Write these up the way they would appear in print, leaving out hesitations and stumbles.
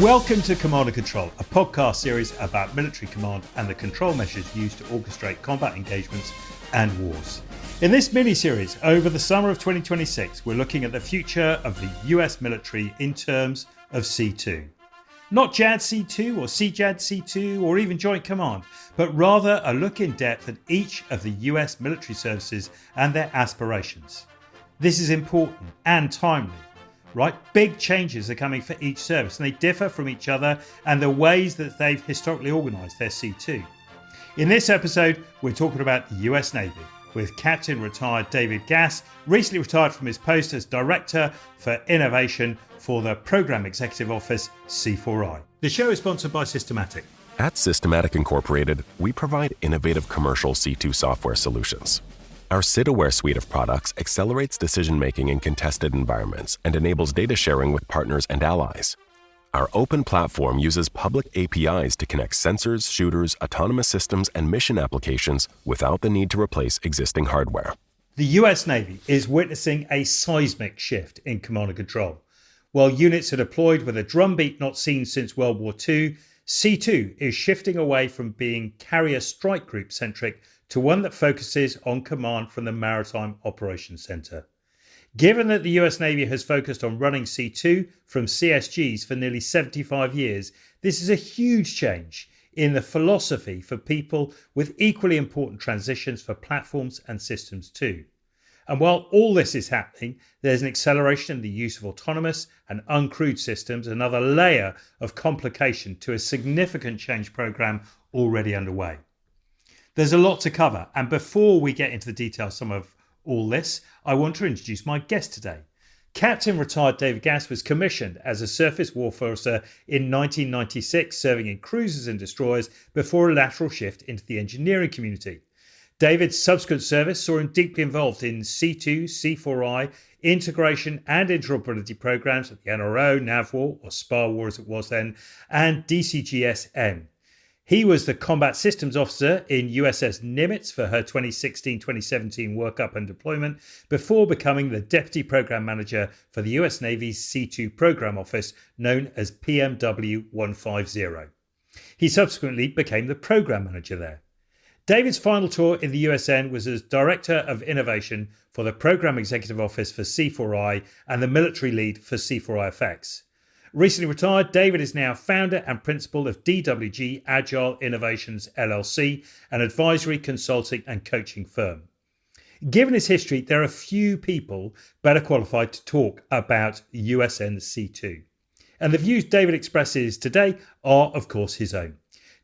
Welcome to Command and Control, a podcast series about military command and the control measures used to orchestrate combat engagements and wars. In this mini-series, over the summer of 2026, we're looking at the future of the US military in terms of C2. Not JADC2 or CJADC2 or even Joint Command, but rather a look in depth at each of the US military services and their aspirations. This is important and timely. Right? Big changes are coming for each service and they differ from each other and the ways that they've historically organised their C2. In this episode, we're talking about the US Navy with Captain Retired David Gast, recently retired from his post as Director for Innovation for the Programme Executive Office C4I. The show is sponsored by Systematic. At Systematic Incorporated, we provide innovative commercial C2 software solutions. Our SID-aware suite of products accelerates decision-making in contested environments and enables data sharing with partners and allies. Our open platform uses public APIs to connect sensors, shooters, autonomous systems, and mission applications without the need to replace existing hardware. The US Navy is witnessing a seismic shift in command and control. While units are deployed with a drumbeat not seen since World War II, C2 is shifting away from being carrier strike group centric to one that focuses on command from the Maritime Operations Centre. Given that the US Navy has focused on running C2 from CSGs for nearly 75 years, this is a huge change in the philosophy for people with equally important transitions for platforms and systems too. And while all this is happening, there's an acceleration in the use of autonomous and uncrewed systems, another layer of complication to a significant change programme already underway. There's a lot to cover, and before we get into the details of some of all this, I want to introduce my guest today. Captain Retired David Gast was commissioned as a surface warfare officer in 1996, serving in cruisers and destroyers before a lateral shift into the engineering community. David's subsequent service saw him deeply involved in C2, C4I, integration and interoperability programs at the NRO, NAVWAR, or SPAWAR as it was then, and DCGS-N. He was the combat systems officer in USS NIMITZ for her 2016-2017 workup and deployment before becoming the deputy program manager for the US Navy's C2 program office known as PMW 150. He subsequently became the program manager there. David's final tour in the USN was as Director of Innovation for the Program Executive Office for C4I and the Military Lead for C4IFX. Recently retired, David is now founder and principal of DWG Agile Innovations LLC, an advisory, consulting and coaching firm. Given his history, there are few people better qualified to talk about USN C2. And the views David expresses today are, of course, his own.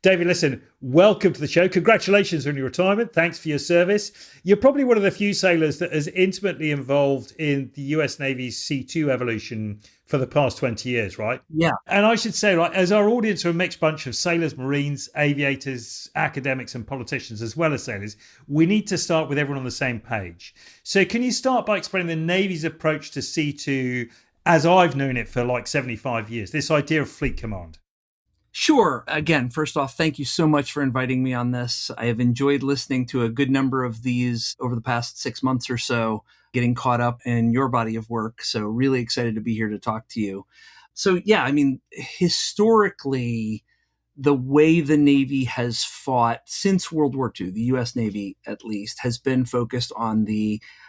David, listen, welcome to the show. Congratulations on your retirement. Thanks for your service. You're probably one of the few sailors that is intimately involved in the US Navy's C2 evolution for the past 20 years, right? Yeah. And I should say, right, as our audience are a mixed bunch of sailors, Marines, aviators, academics and politicians, as well as sailors, we need to start with everyone on the same page. So can you start by explaining the Navy's approach to C2 as I've known it for like 75 years, this idea of fleet command? Sure. Again, first off, thank you so much for inviting me on this. I have enjoyed listening to a good number of these over the past 6 months or so, getting caught up in your body of work. So really excited to be here to talk to you. So yeah, I mean, historically, the way the Navy has fought since World War II, the US Navy at least, has been focused on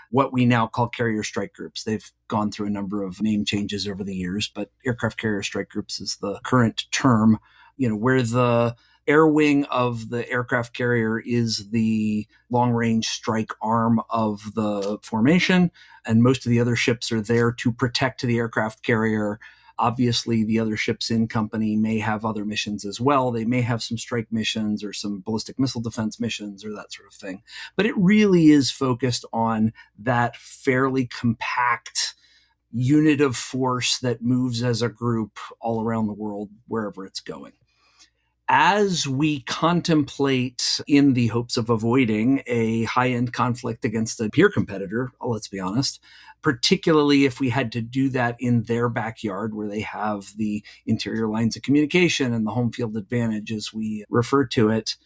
what we now call carrier strike groups. They've gone through a number of name changes over the years, but aircraft carrier strike groups is the current term, where the air wing of the aircraft carrier is the long-range strike arm of the formation, and most of the other ships are there to protect the aircraft carrier. Obviously, the other ships in company may have other missions as well. They may have some strike missions or some ballistic missile defense missions or that sort of thing. But it really is focused on that fairly compact unit of force that moves as a group all around the world, wherever it's going. As we contemplate in the hopes of avoiding a high-end conflict against a peer competitor, let's be honest, particularly if we had to do that in their backyard where they have the interior lines of communication and the home field advantage, as we refer to it,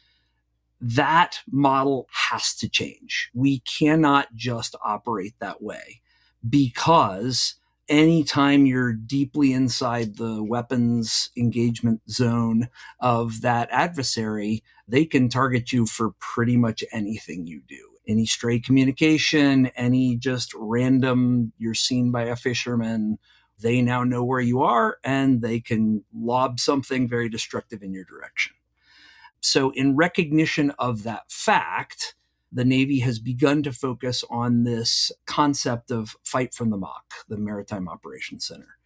that model has to change. We cannot just operate that way because anytime you're deeply inside the weapons engagement zone of that adversary, they can target you for pretty much anything you do. Any stray communication, any just random, you're seen by a fisherman, they now know where you are and they can lob something very destructive in your direction. So in recognition of that fact, the Navy has begun to focus on this concept of fight from the MOC, the Maritime Operations Center.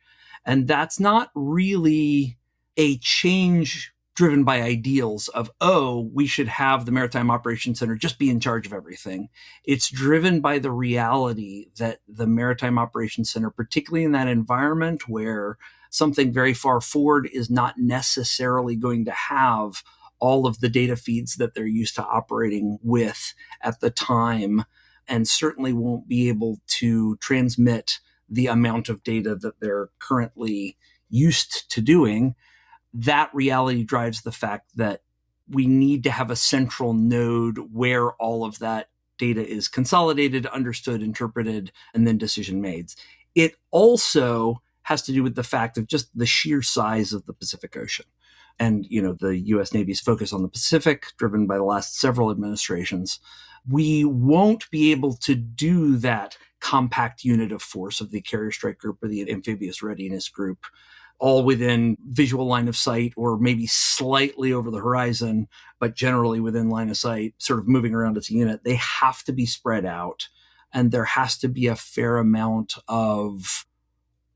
And that's not really a change driven by ideals of, we should have the Maritime Operations Center just be in charge of everything. It's driven by the reality that the Maritime Operations Center, particularly in that environment where something very far forward is not necessarily going to have all of the data feeds that they're used to operating with at the time, and certainly won't be able to transmit the amount of data that they're currently used to doing. That reality drives the fact that we need to have a central node where all of that data is consolidated, understood, interpreted, and then decision made. It also has to do with the fact of just the sheer size of the Pacific Ocean. And, the U.S. Navy's focus on the Pacific, driven by the last several administrations, we won't be able to do that compact unit of force of the Carrier Strike Group or the Amphibious Readiness Group, all within visual line of sight or maybe slightly over the horizon, but generally within line of sight, sort of moving around as a unit. They have to be spread out, and there has to be a fair amount of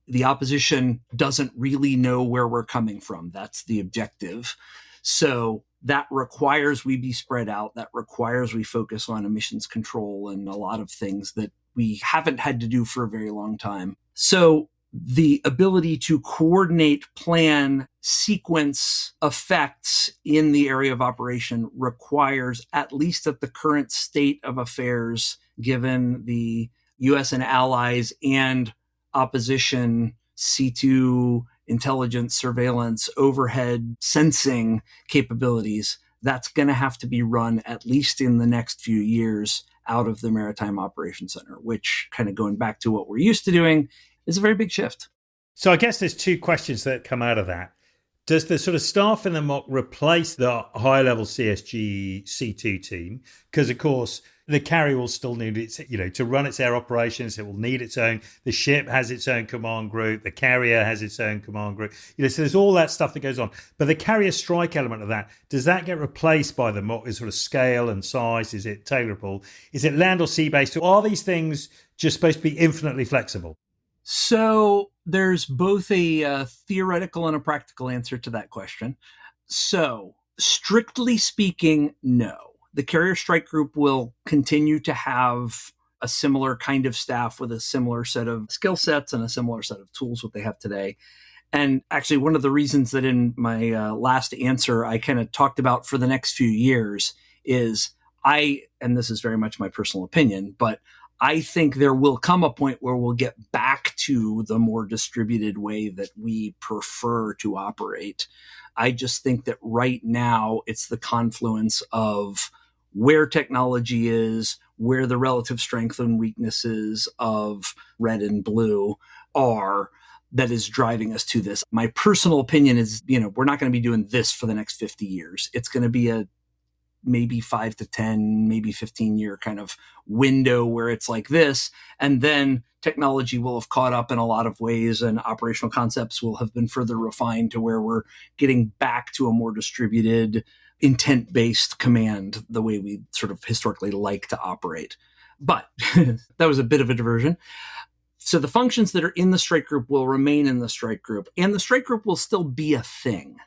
the opposition doesn't really know where we're coming from. That's the objective. So that requires we be spread out. That requires we focus on emissions control and a lot of things that we haven't had to do for a very long time. So the ability to coordinate, plan, sequence effects in the area of operation requires, at least at the current state of affairs, given the U.S. and allies and opposition C2 intelligence, surveillance, overhead sensing capabilities, that's going to have to be run at least in the next few years out of the Maritime Operations Center, which, kind of going back to what we're used to doing, is a very big shift. So I guess there's two questions that come out of that. Does the sort of staff in the MOC replace the high-level CSG C2 team? Because, of course, the carrier will still need its, to run its air operations. It will need its own. The ship has its own command group. The carrier has its own command group. So there's all that stuff that goes on. But the carrier strike element of that, does that get replaced by the MOC in sort of scale and size? Is it tailorable? Is it land or sea based? Or are these things just supposed to be infinitely flexible? So there's both a theoretical and a practical answer to that question. So strictly speaking, no. The Carrier Strike Group will continue to have a similar kind of staff with a similar set of skill sets and a similar set of tools what they have today. And actually, one of the reasons that in my last answer I kind of talked about for the next few years is and this is very much my personal opinion, but I think there will come a point where we'll get back to the more distributed way that we prefer to operate. I just think that right now it's the confluence of where technology is, where the relative strengths and weaknesses of red and blue are, that is driving us to this. My personal opinion is, we're not going to be doing this for the next 50 years. It's going to be a maybe 5 to 10, maybe 15 year kind of window where it's like this. And then technology will have caught up in a lot of ways and operational concepts will have been further refined to where we're getting back to a more distributed, intent-based command, the way we sort of historically like to operate. But that was a bit of a diversion. So the functions that are in the strike group will remain in the strike group, and the strike group will still be a thing.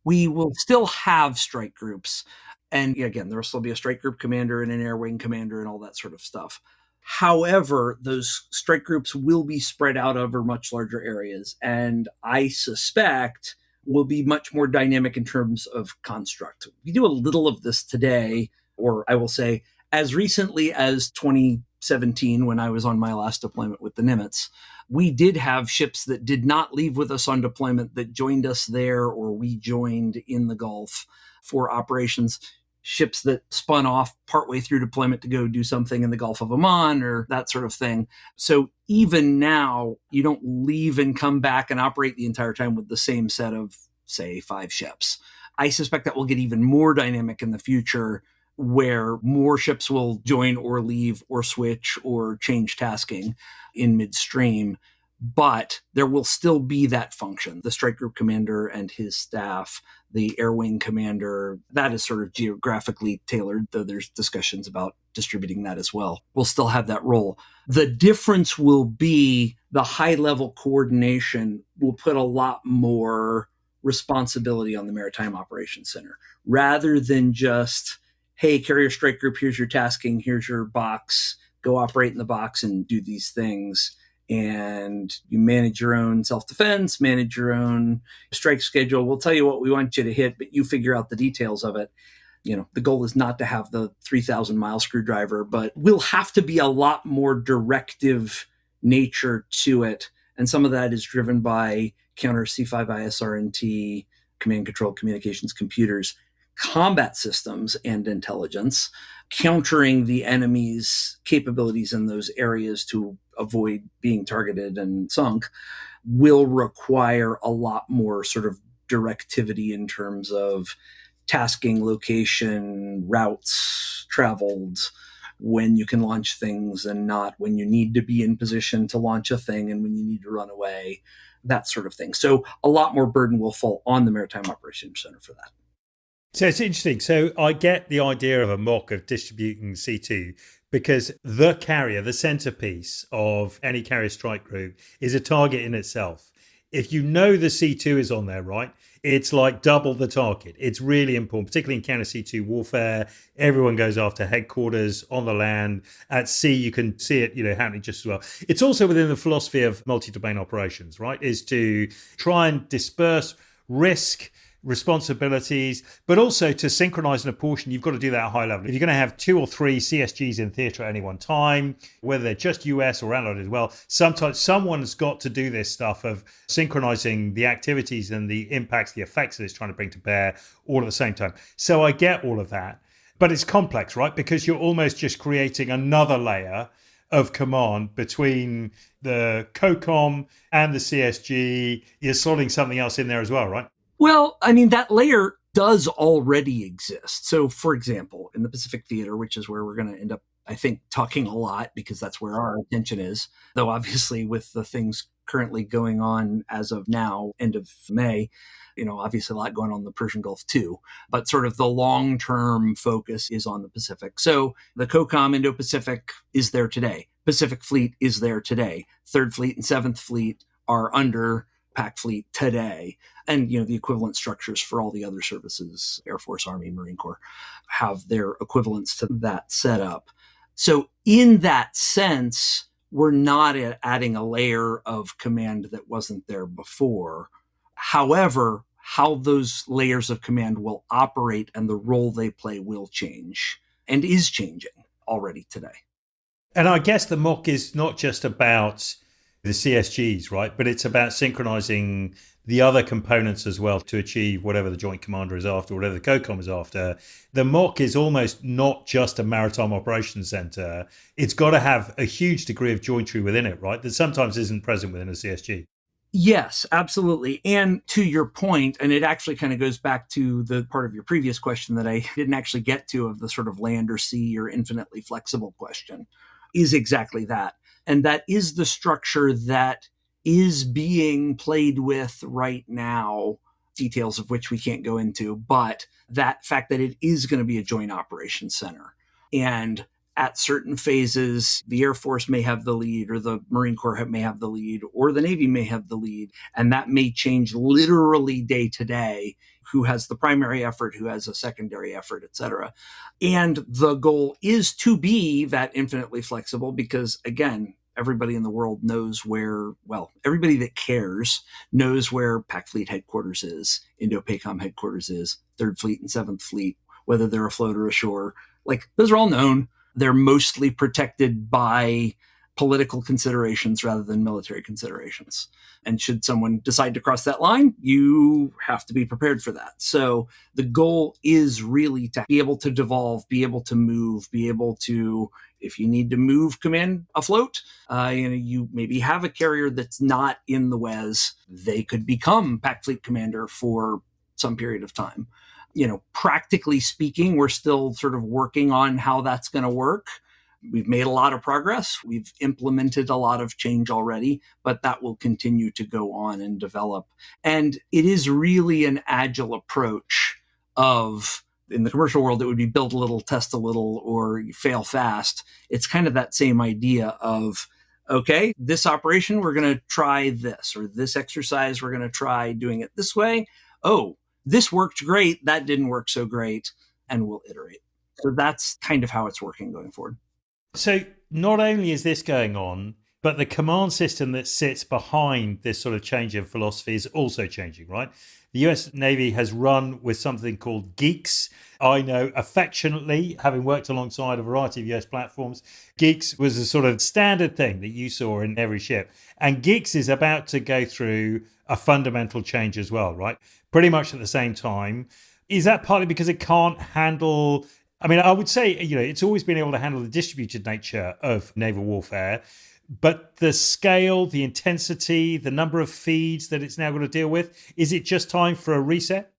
We will still have strike groups. And again, there will still be a strike group commander and an air wing commander and all that sort of stuff. However, those strike groups will be spread out over much larger areas. And I suspect will be much more dynamic in terms of construct. We do a little of this today, or I will say as recently as 2017, when I was on my last deployment with the NIMITZ, we did have ships that did not leave with us on deployment that joined us there, or we joined in the Gulf for operations. ships that spun off partway through deployment to go do something in the Gulf of Oman or that sort of thing. So even now, you don't leave and come back and operate the entire time with the same set of, say, 5 ships. I suspect that will get even more dynamic in the future, where more ships will join or leave or switch or change tasking in midstream. But there will still be that function. The strike group commander and his staff, the air wing commander, that is sort of geographically tailored, though there's discussions about distributing that as well. We'll still have that role. The difference will be the high-level coordination will put a lot more responsibility on the Maritime Operations Center, rather than just, hey, carrier strike group, here's your tasking, here's your box, go operate in the box and do these things. And you manage your own self-defense, manage your own strike schedule. We'll tell you what we want you to hit, but you figure out the details of it. The goal is not to have the 3,000-mile screwdriver, but we'll have to be a lot more directive nature to it. And some of that is driven by counter C5ISR&T, command control communications computers, combat systems, and intelligence, countering the enemy's capabilities in those areas to avoid being targeted and sunk, will require a lot more sort of directivity in terms of tasking, location, routes traveled, when you can launch things and not, when you need to be in position to launch a thing and when you need to run away, that sort of thing. So a lot more burden will fall on the Maritime Operations Center for that. So it's interesting. So I get the idea of a mock of distributing C2 because the carrier, the centerpiece of any carrier strike group, is a target in itself. If you know the C2 is on there, right, it's like double the target. It's really important, particularly in counter C2 warfare. Everyone goes after headquarters on the land. At sea, you can see it, happening just as well. It's also within the philosophy of multi-domain operations, right, is to try and disperse risk, responsibilities, but also to synchronize and apportion. You've got to do that at a high level. If you're going to have 2 or 3 CSGs in theater at any one time, whether they're just US or allied as well, sometimes someone's got to do this stuff of synchronizing the activities and the impacts, the effects that it's trying to bring to bear all at the same time. So I get all of that, but it's complex, right? Because you're almost just creating another layer of command between the COCOM and the CSG. You're slotting something else in there as well, right? Well, I mean, that layer does already exist. So, for example, in the Pacific Theater, which is where we're going to end up, I think, talking a lot because that's where our attention is, though obviously with the things currently going on as of now, end of May, obviously a lot going on in the Persian Gulf too, but sort of the long-term focus is on the Pacific. So the COCOM Indo-Pacific is there today. Pacific Fleet is there today. Third Fleet and Seventh Fleet are under PAC Fleet today. And, the equivalent structures for all the other services, Air Force, Army, Marine Corps, have their equivalents to that setup. So in that sense, we're not adding a layer of command that wasn't there before. However, how those layers of command will operate and the role they play will change and is changing already today. And I guess the mock is not just about the CSGs, right? But it's about synchronizing the other components as well to achieve whatever the Joint Commander is after, whatever the COCOM is after. The mock is almost not just a maritime operations center. It's got to have a huge degree of jointry within it, right? That sometimes isn't present within a CSG. Yes, absolutely. And to your point, and it actually kind of goes back to the part of your previous question that I didn't actually get to, of the sort of land or sea or infinitely flexible question, is exactly that. And that is the structure that is being played with right now, details of which we can't go into, but that fact that it is going to be a joint operations center. And at certain phases, the Air Force may have the lead, or the Marine Corps may have the lead, or the Navy may have the lead. And that may change literally day to day, who has the primary effort, who has a secondary effort, et cetera. And the goal is to be that infinitely flexible because, again, everybody in the world knows everybody that cares knows where PAC Fleet headquarters is, Indo-PACOM headquarters is, Third Fleet and Seventh Fleet, whether they're afloat or ashore. Those are all known. They're mostly protected by political considerations rather than military considerations. And should someone decide to cross that line, you have to be prepared for that. So the goal is really to be able to devolve, be able to move, be able to, if you need to move command afloat, you maybe have a carrier that's not in the WES, they could become Pac Fleet Commander for some period of time. Practically speaking, we're still sort of working on how that's going to work. We've made a lot of progress. We've implemented a lot of change already, but that will continue to go on and develop. And it is really an agile approach of, in the commercial world, it would be build a little, test a little, or fail fast. It's kind of that same idea of, okay, this operation, we're going to try this, or this exercise, we're going to try doing it this way. Oh, this worked great. That didn't work so great. And we'll iterate. So that's kind of how it's working going forward. So not only is this going on, but the command system that sits behind this sort of change in philosophy is also changing, right? The US Navy has run with something called GEEX. I know affectionately, having worked alongside a variety of US platforms, GEEX was a sort of standard thing that you saw in every ship. And GEEX is about to go through a fundamental change as well, right? Pretty much at the same time. Is that partly because it can't handle... I would say, it's always been able to handle the distributed nature of naval warfare, but the scale, the intensity, the number of feeds that it's now going to deal with, is it just time for a reset?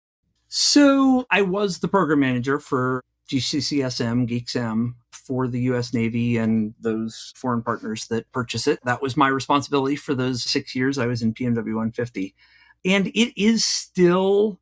So I was the program manager for GCCS-M, GCCS-M, for the US Navy and those foreign partners that purchase it. That was my responsibility for those 6 years I was in PMW 150. And it is still,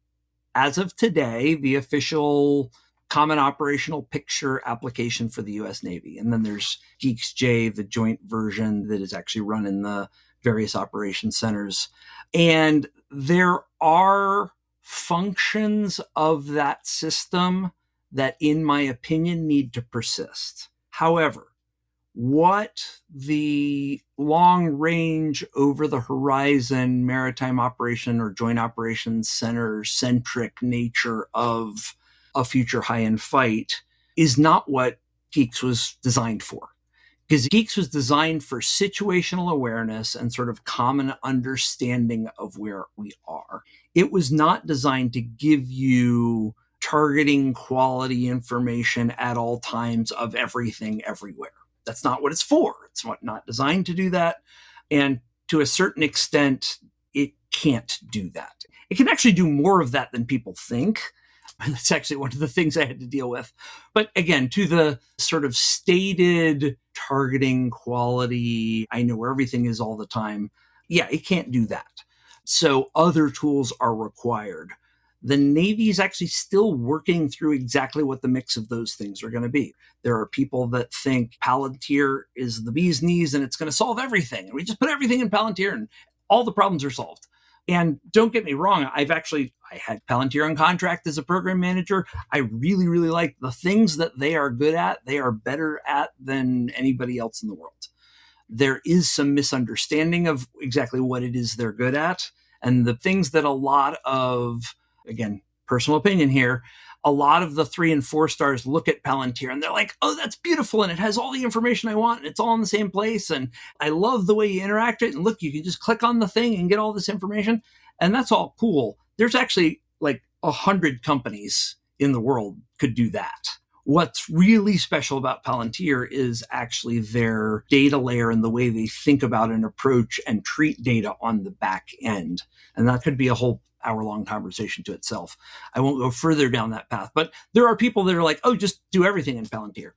as of today, the official Common Operational Picture application for the US Navy. And then there's GEEX-J, the joint version that is actually run in the various operation centers. And there are functions of that system that, in my opinion, need to persist. However, what the long range, over the horizon maritime operation or joint operations center centric nature of a future high-end fight is not what GEEX was designed for. Because GEEX was designed for situational awareness and sort of common understanding of where we are. It was not designed to give you targeting quality information at all times of everything everywhere. That's not what it's for. It's not designed to do that. And to a certain extent, it can't do that. It can actually do more of that than people think. That's actually one of the things I had to deal with. But again, to the sort of stated targeting quality, I know where everything is all the time. Yeah, it can't do that. So other tools are required. The Navy is actually still working through exactly what the mix of those things are going to be. There are people that think Palantir is the bee's knees and it's going to solve everything. And we just put everything in Palantir and all the problems are solved. And don't get me wrong, I had Palantir on contract as a program manager. I really, really like the things that they are good at. They are better at than anybody else in the world. There is some misunderstanding of exactly what it is they're good at. And the things that a lot of, again, personal opinion here, a lot of the 3 and 4 stars look at Palantir and they're like, oh, that's beautiful. And it has all the information I want. And it's all in the same place. And I love the way you interact it. And look, you can just click on the thing and get all this information. And that's all cool. There's actually like 100 companies in the world could do that. What's really special about Palantir is actually their data layer and the way they think about and approach and treat data on the back end. And that could be a whole hour-long conversation to itself. I won't go further down that path, but there are people that are like, oh, just do everything in Palantir.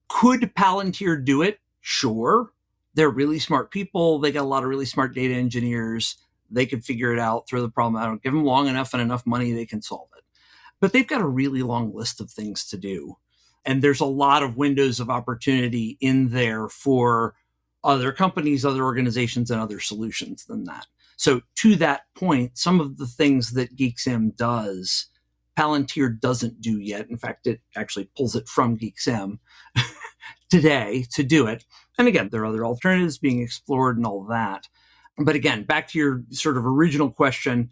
Could Palantir do it? Sure. They're really smart people. They got a lot of really smart data engineers. They could figure it out, throw the problem out, give them long enough and enough money, they can solve it. But they've got a really long list of things to do. And there's a lot of windows of opportunity in there for other companies, other organizations, and other solutions than that. So to that point, some of the things that GCCS-M does, Palantir doesn't do yet. In fact, it actually pulls it from GCCS-M today to do it. And again, there are other alternatives being explored and all that. But again, back to your sort of original question,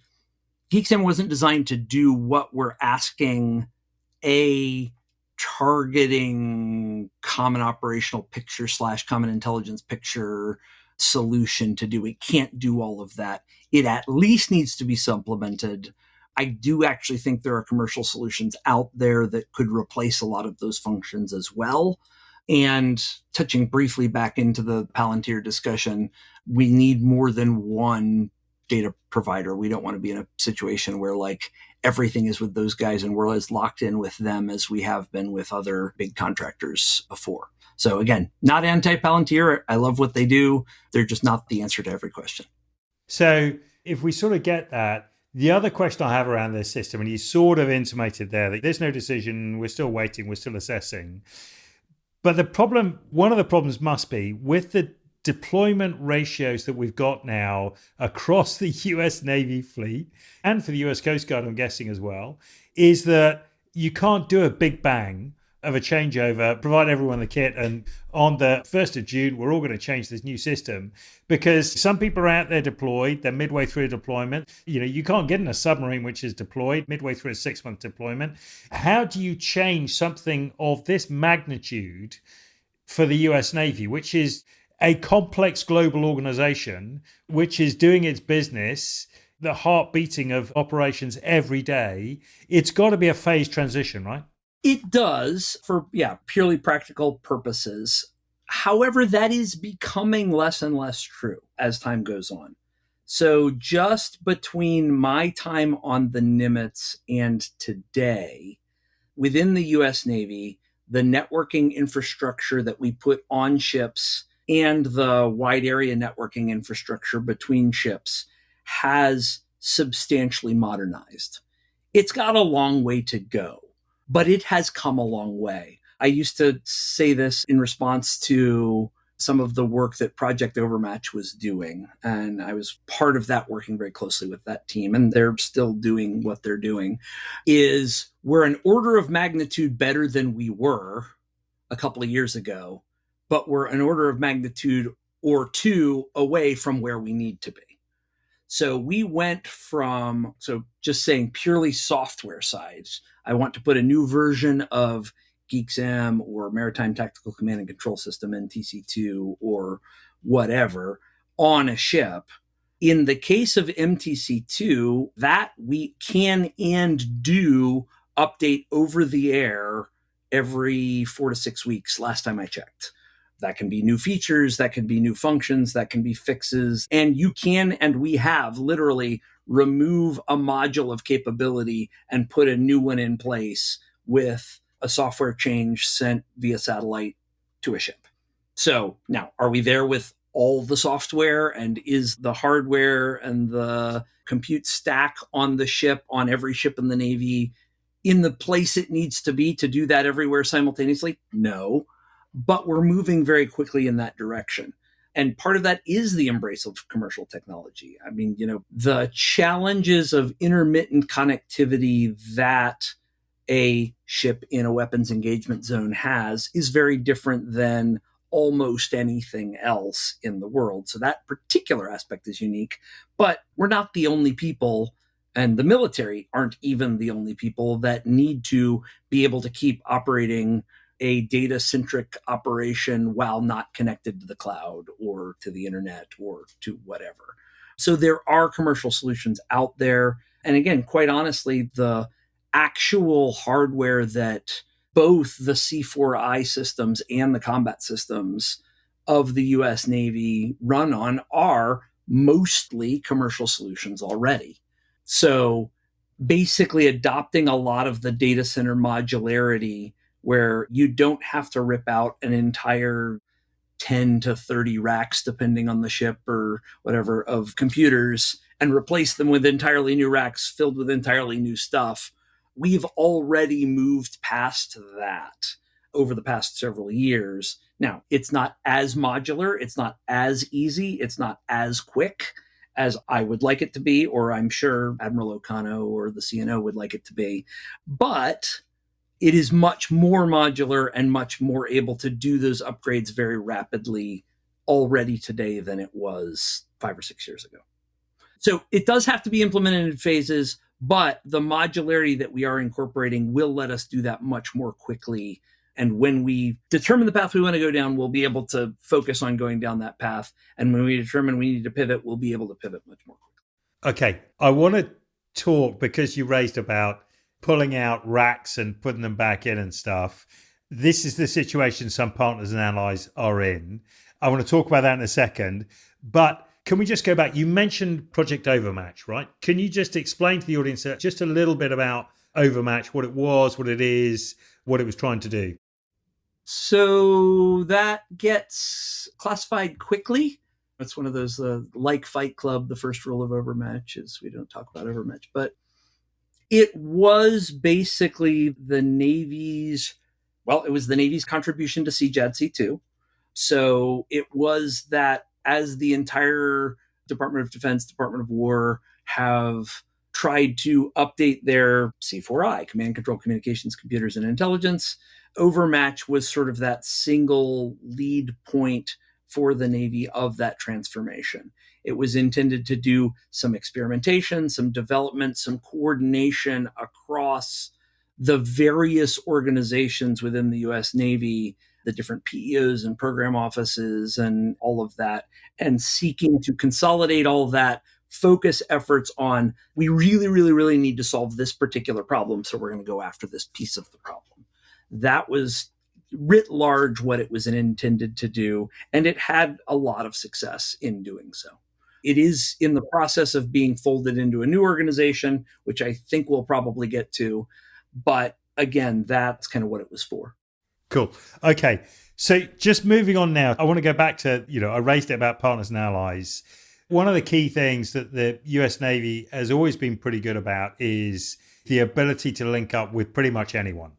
GCCS-M wasn't designed to do what we're asking a targeting common operational picture / common intelligence picture solution to do. It can't do all of that. It at least needs to be supplemented. I do actually think there are commercial solutions out there that could replace a lot of those functions as well. And touching briefly back into the Palantir discussion, we need more than one data provider. We don't want to be in a situation where like everything is with those guys and we're as locked in with them as we have been with other big contractors before. So again, not anti-Palantir. I love what they do. They're just not the answer to every question. So if we sort of get that, the other question I have around this system, and you sort of intimated there that there's no decision, we're still waiting, we're still assessing. But the problem, one of the problems must be with the deployment ratios that we've got now across the US Navy fleet and for the US Coast Guard, I'm guessing as well, is that you can't do a big bang of a changeover, provide everyone the kit, and on the 1st of June, we're all going to change this new system because some people are out there deployed, they're midway through deployment. You can't get in a submarine which is deployed midway through a 6-month deployment. How do you change something of this magnitude for the US Navy, which is a complex global organization, which is doing its business, the heart beating of operations every day? It's got to be a phased transition, right? It does for, purely practical purposes. However, that is becoming less and less true as time goes on. So just between my time on the NIMITZ and today, within the US Navy, the networking infrastructure that we put on ships and the wide area networking infrastructure between ships has substantially modernized. It's got a long way to go, but it has come a long way. I used to say this in response to some of the work that Project Overmatch was doing. And I was part of that, working very closely with that team. And they're still doing what they're doing. Is we're an order of magnitude better than we were a couple of years ago, but we're an order of magnitude or two away from where we need to be. So we went from, just saying purely software sides, I want to put a new version of GCCS-M or Maritime Tactical Command and Control System, MTC2 or whatever, on a ship. In the case of MTC2, that we can and do update over the air every 4 to 6 weeks, last time I checked. That can be new features, that can be new functions, that can be fixes. And you can, and we have literally remove a module of capability and put a new one in place with a software change sent via satellite to a ship. So now, are we there with all the software, and is the hardware and the compute stack on the ship, on every ship in the Navy, in the place it needs to be to do that everywhere simultaneously? No. But we're moving very quickly in that direction. And part of that is the embrace of commercial technology. I mean, the challenges of intermittent connectivity that a ship in a weapons engagement zone has is very different than almost anything else in the world. So that particular aspect is unique, but we're not the only people, and the military aren't even the only people that need to be able to keep operating a data-centric operation while not connected to the cloud or to the internet or to whatever. So there are commercial solutions out there. And again, quite honestly, the actual hardware that both the C4I systems and the combat systems of the US Navy run on are mostly commercial solutions already. So basically adopting a lot of the data center modularity, where you don't have to rip out an entire 10 to 30 racks, depending on the ship or whatever, of computers and replace them with entirely new racks filled with entirely new stuff. We've already moved past that over the past several years. Now, it's not as modular, it's not as easy, it's not as quick as I would like it to be, or I'm sure Admiral Okano or the CNO would like it to be. But it is much more modular and much more able to do those upgrades very rapidly already today than it was 5 or 6 years ago. So it does have to be implemented in phases, But the modularity that we are incorporating will let us do that much more quickly. And when we determine the path we want to go down, we'll be able to focus on going down that path. And when we determine we need to pivot, we'll be able to pivot much more quickly. Okay. I want to talk, because you raised about pulling out racks and putting them back in and stuff. This is the situation some partners and allies are in. I want to talk about that in a second. But can we just go back? You mentioned Project Overmatch, right? Can you just explain to the audience just a little bit about Overmatch, what it was, what it is, what it was trying to do? So that gets classified quickly. It's one of those, like Fight Club, the first rule of Overmatch is we don't talk about Overmatch. But it was basically the Navy's contribution to CJAD-C2. So it was that as the entire Department of Defense, Department of War have tried to update their C4I, Command, Control, Communications, Computers, and Intelligence, Overmatch was sort of that single lead point for the Navy of that transformation. It was intended to do some experimentation, some development, some coordination across the various organizations within the U.S. Navy, the different PEOs and program offices and all of that, and seeking to consolidate all of that, focus efforts on, we really, really, really need to solve this particular problem, so we're going to go after this piece of the problem. That was writ large what it was intended to do, and it had a lot of success in doing so. It is in the process of being folded into a new organization, which I think we'll probably get to. But again, that's kind of what it was for. Cool. Okay. So just moving on now, I want to go back to, I raised it about partners and allies. One of the key things that the US Navy has always been pretty good about is the ability to link up with pretty much anyone,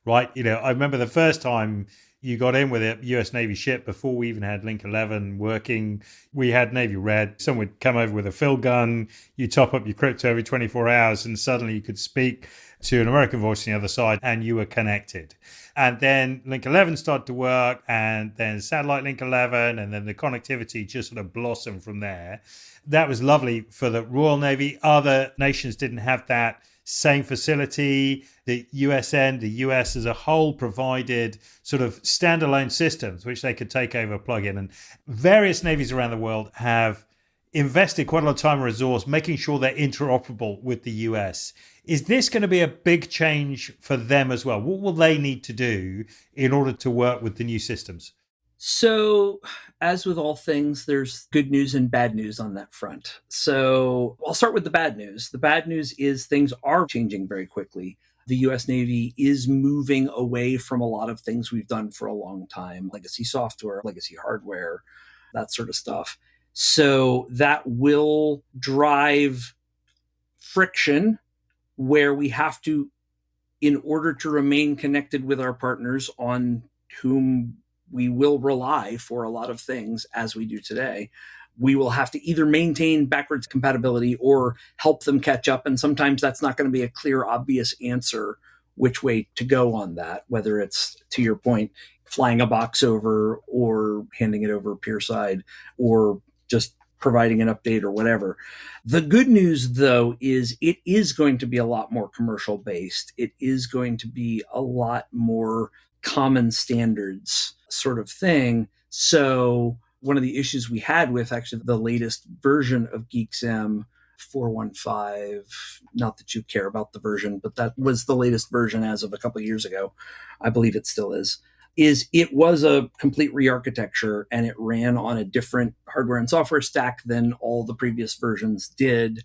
right? I remember the first time you got in with a US Navy ship before we even had Link 11 working. We had Navy Red. Someone would come over with a fill gun. You top up your crypto every 24 hours and suddenly you could speak to an American voice on the other side and you were connected. And then Link 11 started to work, and then satellite Link 11, and then the connectivity just sort of blossomed from there. That was lovely for the Royal Navy. Other nations didn't have that same facility. The USN, the US as a whole, provided sort of standalone systems which they could take over, plug in. And various navies around the world have invested quite a lot of time and resource making sure they're interoperable with the US. Is this going to be a big change for them as well? What will they need to do in order to work with the new systems? So, as with all things, there's good news and bad news on that front. So, I'll start with the bad news. The bad news is things are changing very quickly. The US Navy is moving away from a lot of things we've done for a long time, legacy software, legacy hardware, that sort of stuff. So, that will drive friction where we have to, in order to remain connected with our partners on whom we will rely for a lot of things as we do today, we will have to either maintain backwards compatibility or help them catch up. And sometimes that's not going to be a clear, obvious answer which way to go on that, whether it's, to your point, flying a box over or handing it over pier side or just providing an update or whatever. The good news, though, is it is going to be a lot more commercial based. It is going to be a lot more common standards sort of thing. So one of the issues we had with actually the latest version of GCCS-M 415, not that you care about the version, but that was the latest version as of a couple of years ago. I believe it still is it was a complete re-architecture, and it ran on a different hardware and software stack than all the previous versions did.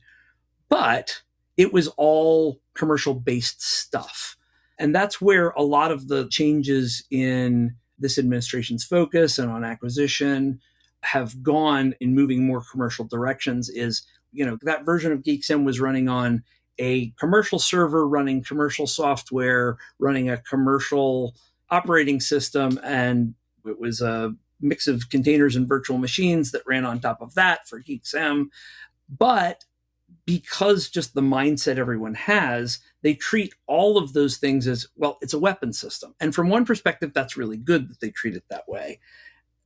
But it was all commercial-based stuff. And that's where a lot of the changes in this administration's focus and on acquisition have gone in moving more commercial directions is, that version of GCCS-M was running on a commercial server, running commercial software, running a commercial operating system, and it was a mix of containers and virtual machines that ran on top of that for GCCS-M. But because just the mindset everyone has, they treat all of those things as, well, it's a weapon system. And from one perspective, that's really good that they treat it that way.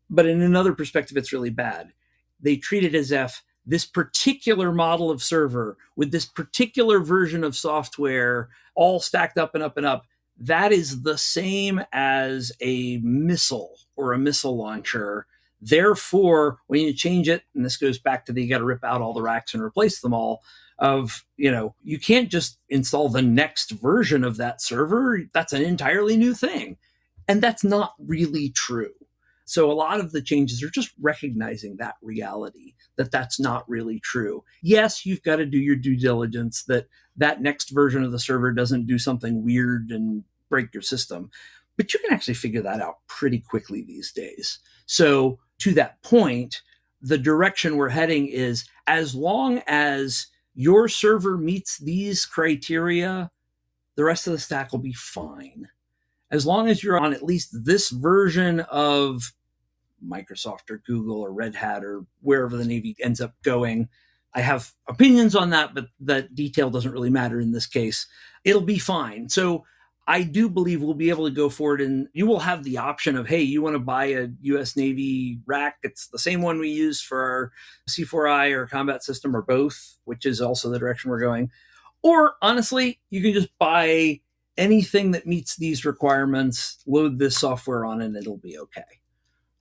But in another perspective, it's really bad. They treat it as if this particular model of server with this particular version of software all stacked up and up and up, that is the same as a missile or a missile launcher. Therefore, when you change it, and this goes back to you got to rip out all the racks and replace them all, you can't just install the next version of that server. That's an entirely new thing. And that's not really true. So a lot of the changes are just recognizing that reality, that that's not really true. Yes, you've got to do your due diligence that next version of the server doesn't do something weird and break your system. But you can actually figure that out pretty quickly these days. So to that point, the direction we're heading is as long as your server meets these criteria, the rest of the stack will be fine. As long as you're on at least this version of Microsoft or Google or Red Hat or wherever the Navy ends up going. I have opinions on that, but that detail doesn't really matter in this case. It'll be fine. So I do believe we'll be able to go forward, and you will have the option of, hey, you want to buy a US Navy rack? It's the same one we use for our C4I or combat system or both, which is also the direction we're going. Or honestly, you can just buy anything that meets these requirements, load this software on, and it'll be okay.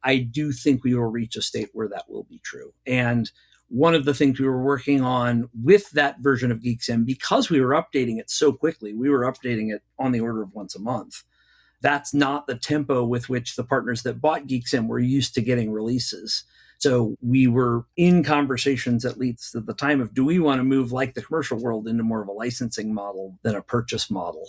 I do think we will reach a state where that will be true. And one of the things we were working on with that version of GCCS-M, because we were updating it so quickly, we were updating it on the order of once a month. That's not the tempo with which the partners that bought GCCS-M were used to getting releases. So we were in conversations, at least at the time, of do we want to move like the commercial world into more of a licensing model than a purchase model?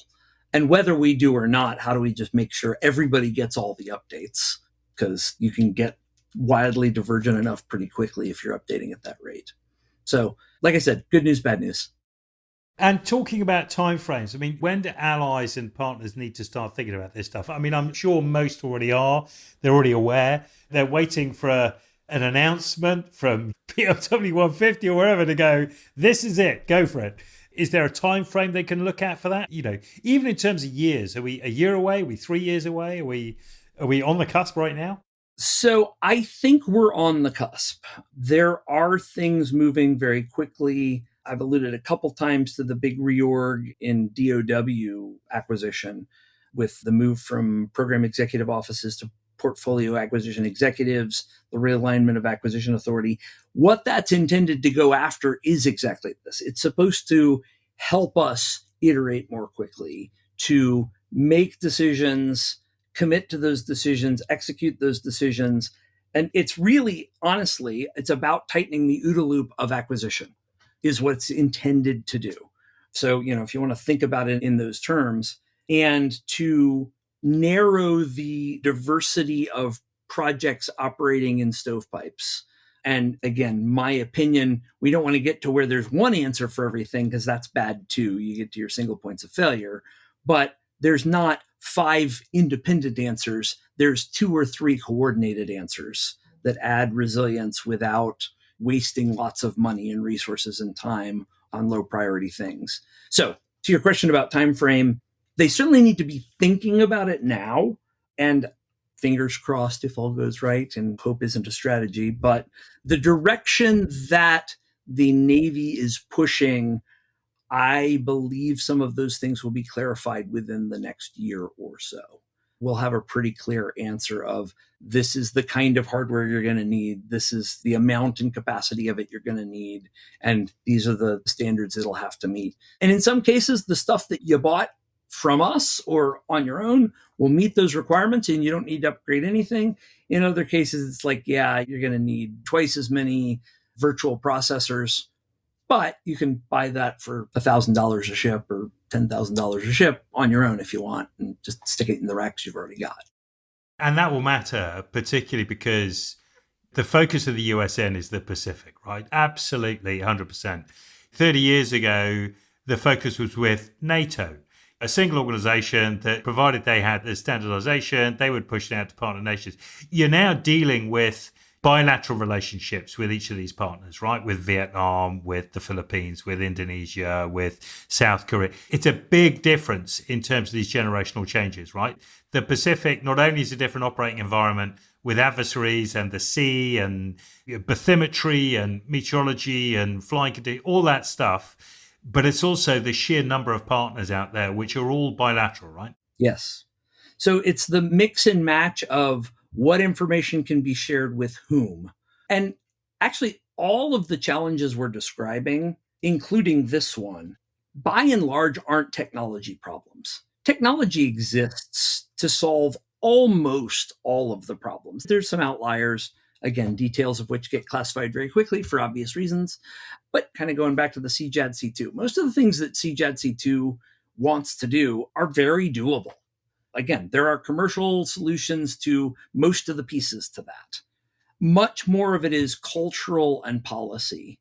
And whether we do or not, how do we just make sure everybody gets all the updates? Because you can get wildly divergent enough pretty quickly if you're updating at that rate. So, like I said, good news, bad news. And talking about timeframes, I mean, when do allies and partners need to start thinking about this stuff? I mean, I'm sure most already are. They're already aware. They're waiting for an announcement from PLW 150 or wherever to go, this is it, go for it. Is there a time frame they can look at for that? Even in terms of years, are we a year away? Are we 3 years away? Are we on the cusp right now? So I think we're on the cusp. There are things moving very quickly. I've alluded a couple times to the big reorg in DOW acquisition with the move from program executive offices to portfolio acquisition executives, the realignment of acquisition authority. What that's intended to go after is exactly this. It's supposed to help us iterate more quickly, to make decisions, commit to those decisions, execute those decisions. And it's really, honestly, it's about tightening the OODA loop of acquisition is what it's intended to do. So, if you want to think about it in those terms, and to narrow the diversity of projects operating in stovepipes. And again, my opinion, we don't want to get to where there's one answer for everything because that's bad too. You get to your single points of failure, but there's not 5 independent answers. There's 2 or 3 coordinated answers that add resilience without wasting lots of money and resources and time on low priority things. So to your question about time frame, they certainly need to be thinking about it now, and fingers crossed if all goes right, and hope isn't a strategy, but the direction that the Navy is pushing, I believe some of those things will be clarified within the next year or so. We'll have a pretty clear answer of this is the kind of hardware you're going to need. This is the amount and capacity of it you're going to need. And these are the standards it'll have to meet. And in some cases, the stuff that you bought from us or on your own will meet those requirements and you don't need to upgrade anything. In other cases, it's like, yeah, you're going to need twice as many virtual processors, but you can buy that for $1,000 a ship or $10,000 a ship on your own if you want, and just stick it in the racks you've already got. And that will matter, particularly because the focus of the USN is the Pacific, right? Absolutely, 100%. 30 years ago, the focus was with NATO, a single organization that, provided they had the standardization, they would push it out to partner nations. You're now dealing with bilateral relationships with each of these partners, right? With Vietnam, with the Philippines, with Indonesia, with South Korea. It's a big difference in terms of these generational changes, right? The Pacific not only is a different operating environment with adversaries and the sea and bathymetry and meteorology and flying conditions, all that stuff, but it's also the sheer number of partners out there, which are all bilateral, right? Yes. So it's the mix and match of what information can be shared with whom. And actually, all of the challenges we're describing, including this one, by and large, aren't technology problems. Technology exists to solve almost all of the problems. There's some outliers, again, details of which get classified very quickly for obvious reasons. But kind of going back to the CJAD-C2, most of the things that CJAD-C2 wants to do are very doable. Again, there are commercial solutions to most of the pieces to that. Much more of it is cultural and policy,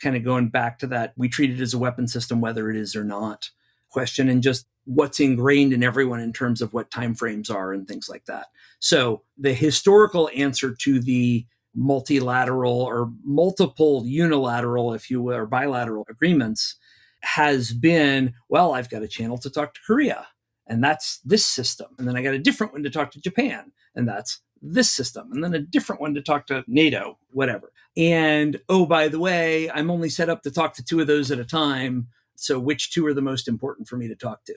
kind of going back to that we treat it as a weapon system, whether it is or not question, and just what's ingrained in everyone in terms of what timeframes are and things like that. So the historical answer to the multilateral or multiple unilateral, if you will, or bilateral agreements has been, well, I've got a channel to talk to Korea, and that's this system. And then I got a different one to talk to Japan, and that's this system. And then a different one to talk to NATO, whatever. And, oh, by the way, I'm only set up to talk to two of those at a time. So which two are the most important for me to talk to?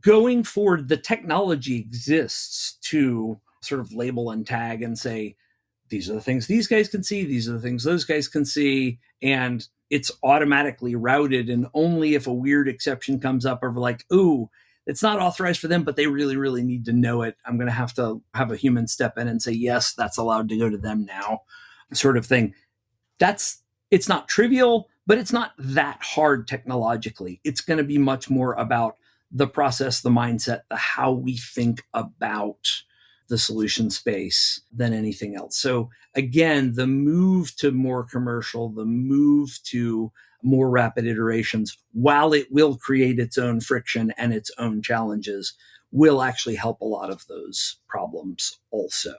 Going forward, the technology exists to sort of label and tag and say, these are the things these guys can see, these are the things those guys can see, and it's automatically routed. And only if a weird exception comes up of like, ooh, it's not authorized for them, but they really, really need to know it, I'm going to have a human step in and say, yes, that's allowed to go to them now, sort of thing. It's not trivial, but it's not that hard technologically. It's going to be much more about the process, the mindset, the how we think about the solution space than anything else. So again, the move to more commercial, the move to more rapid iterations, while it will create its own friction and its own challenges, will actually help a lot of those problems also.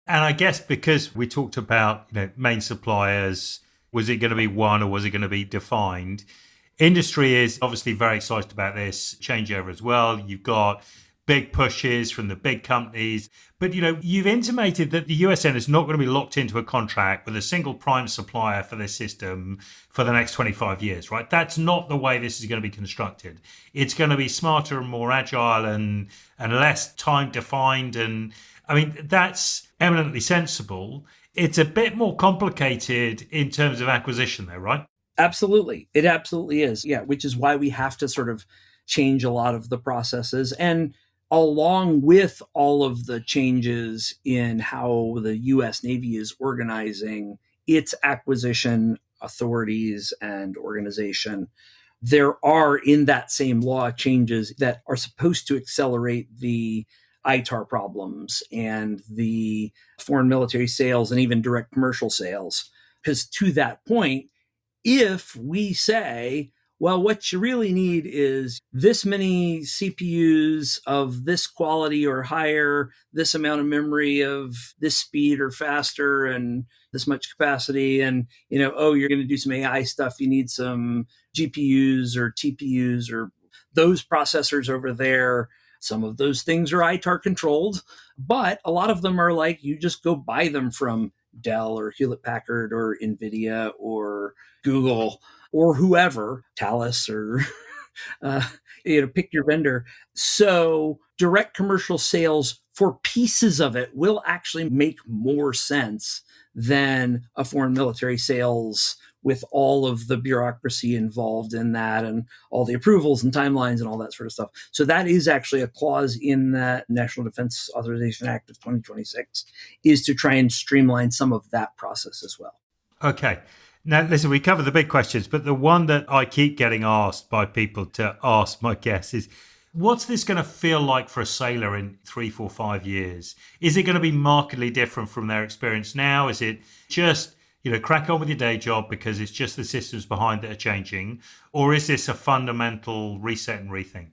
And I guess because we talked about main suppliers, was it going to be one or was it going to be defined? Industry is obviously very excited about this changeover as well. You've got big pushes from the big companies. But, you've intimated that the USN is not going to be locked into a contract with a single prime supplier for this system for the next 25 years, right? That's not the way this is going to be constructed. It's going to be smarter and more agile and less time defined. And I mean, that's eminently sensible. It's a bit more complicated in terms of acquisition though, right? Absolutely. It absolutely is. Yeah, which is why we have to sort of change a lot of the processes. And along with all of the changes in how the U.S. Navy is organizing its acquisition authorities and organization, there are in that same law changes that are supposed to accelerate the ITAR problems and the foreign military sales and even direct commercial sales. Because to that point, if we say, well, what you really need is this many CPUs of this quality or higher, this amount of memory of this speed or faster, and this much capacity. And, you're going to do some AI stuff. You need some GPUs or TPUs or those processors over there. Some of those things are ITAR controlled, but a lot of them are like, you just go buy them from Dell or Hewlett Packard or NVIDIA or Google or whoever, Thales or, pick your vendor. So direct commercial sales for pieces of it will actually make more sense than a foreign military sales with all of the bureaucracy involved in that and all the approvals and timelines and all that sort of stuff. So that is actually a clause in the National Defense Authorization Act of 2026 is to try and streamline some of that process as well. Okay. Now, listen, we covered the big questions, but the one that I keep getting asked by people to ask my guests is, what's this going to feel like for a sailor in 3, 4, 5 years? Is it going to be markedly different from their experience now? Is it just, crack on with your day job because it's just the systems behind that are changing? Or is this a fundamental reset and rethink?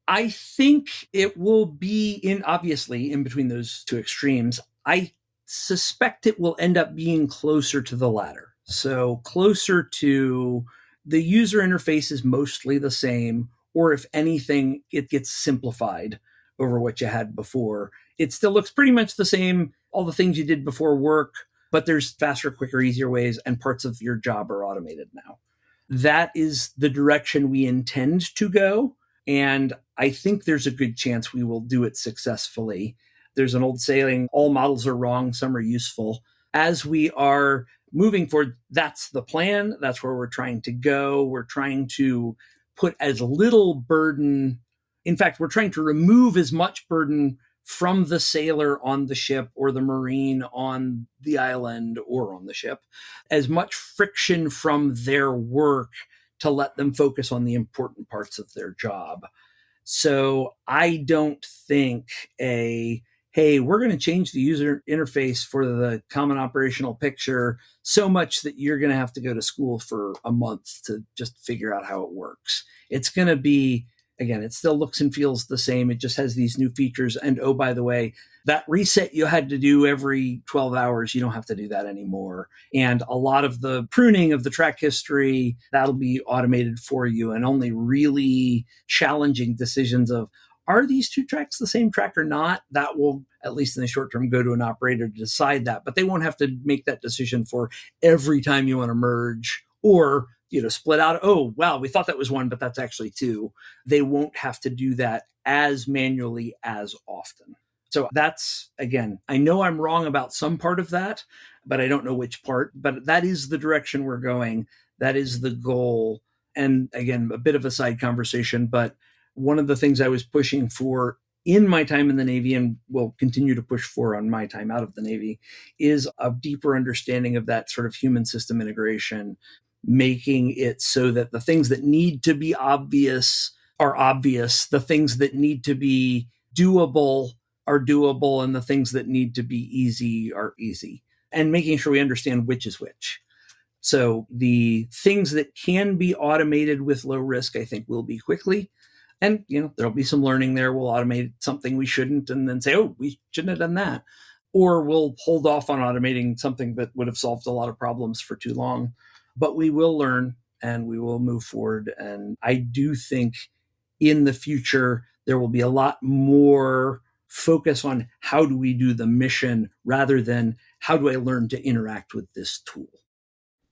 I think it will be obviously in between those two extremes. I suspect it will end up being closer to the latter. So closer to the user interface is mostly the same, or if anything, it gets simplified over what you had before. It still looks pretty much the same, all the things you did before work, but there's faster, quicker, easier ways, and parts of your job are automated now. That is the direction we intend to go. And I think there's a good chance we will do it successfully. There's an old saying, all models are wrong, some are useful. As we are moving forward, that's the plan. That's where we're trying to go. We're trying to put as little burden. In fact, we're trying to remove as much burden from the sailor on the ship or the Marine on the island or on the ship, as much friction from their work to let them focus on the important parts of their job. So I don't think hey, we're going to change the user interface for the common operational picture so much that you're going to have to go to school for a month to just figure out how it works. It's going to be, again, it still looks and feels the same. It just has these new features. And oh, by the way, that reset you had to do every 12 hours, you don't have to do that anymore. And a lot of the pruning of the track history, that'll be automated for you. And only really challenging decisions of, are these two tracks the same track or not? That will, at least in the short term, go to an operator to decide that. But they won't have to make that decision for every time you want to merge or, split out. Oh, wow, we thought that was one, but that's actually two. They won't have to do that as manually as often. So that's, again, I know I'm wrong about some part of that, but I don't know which part. But that is the direction we're going. That is the goal. And again, a bit of a side conversation, but one of the things I was pushing for in my time in the Navy and will continue to push for on my time out of the Navy is a deeper understanding of that sort of human system integration, making it so that the things that need to be obvious are obvious, the things that need to be doable are doable, and the things that need to be easy are easy, and making sure we understand which is which. So the things that can be automated with low risk, I think, will be quickly. And, there'll be some learning there. We'll automate something we shouldn't and then say, oh, we shouldn't have done that. Or we'll hold off on automating something that would have solved a lot of problems for too long. But we will learn and we will move forward. And I do think in the future, there will be a lot more focus on how do we do the mission rather than how do I learn to interact with this tool.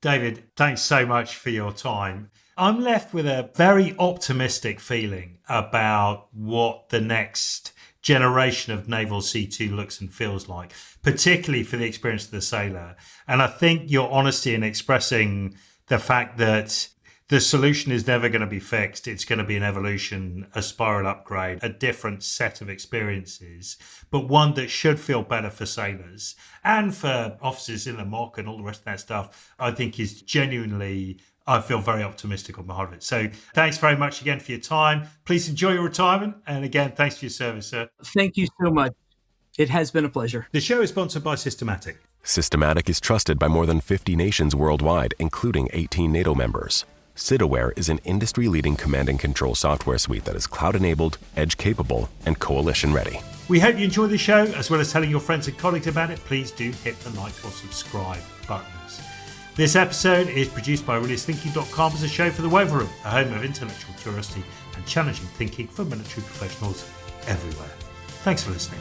David, thanks so much for your time. I'm left with a very optimistic feeling about what the next generation of Naval C2 looks and feels like, particularly for the experience of the sailor. And I think your honesty in expressing the fact that the solution is never going to be fixed. It's going to be an evolution, a spiral upgrade, a different set of experiences, but one that should feel better for sailors and for officers in the mock and all the rest of that stuff, I think is genuinely, I feel very optimistic on behalf of it. So thanks very much again for your time. Please enjoy your retirement. And again, thanks for your service, sir. Thank you so much. It has been a pleasure. The show is sponsored by Systematic. Systematic is trusted by more than 50 nations worldwide, including 18 NATO members. SitAware is an industry-leading command and control software suite that is cloud-enabled, edge-capable, and coalition-ready. We hope you enjoy the show, as well as telling your friends and colleagues about it. Please do hit the like or subscribe buttons. This episode is produced by AureliusThinking.com as a show for the Waiver Room, a home of intellectual curiosity and challenging thinking for military professionals everywhere. Thanks for listening.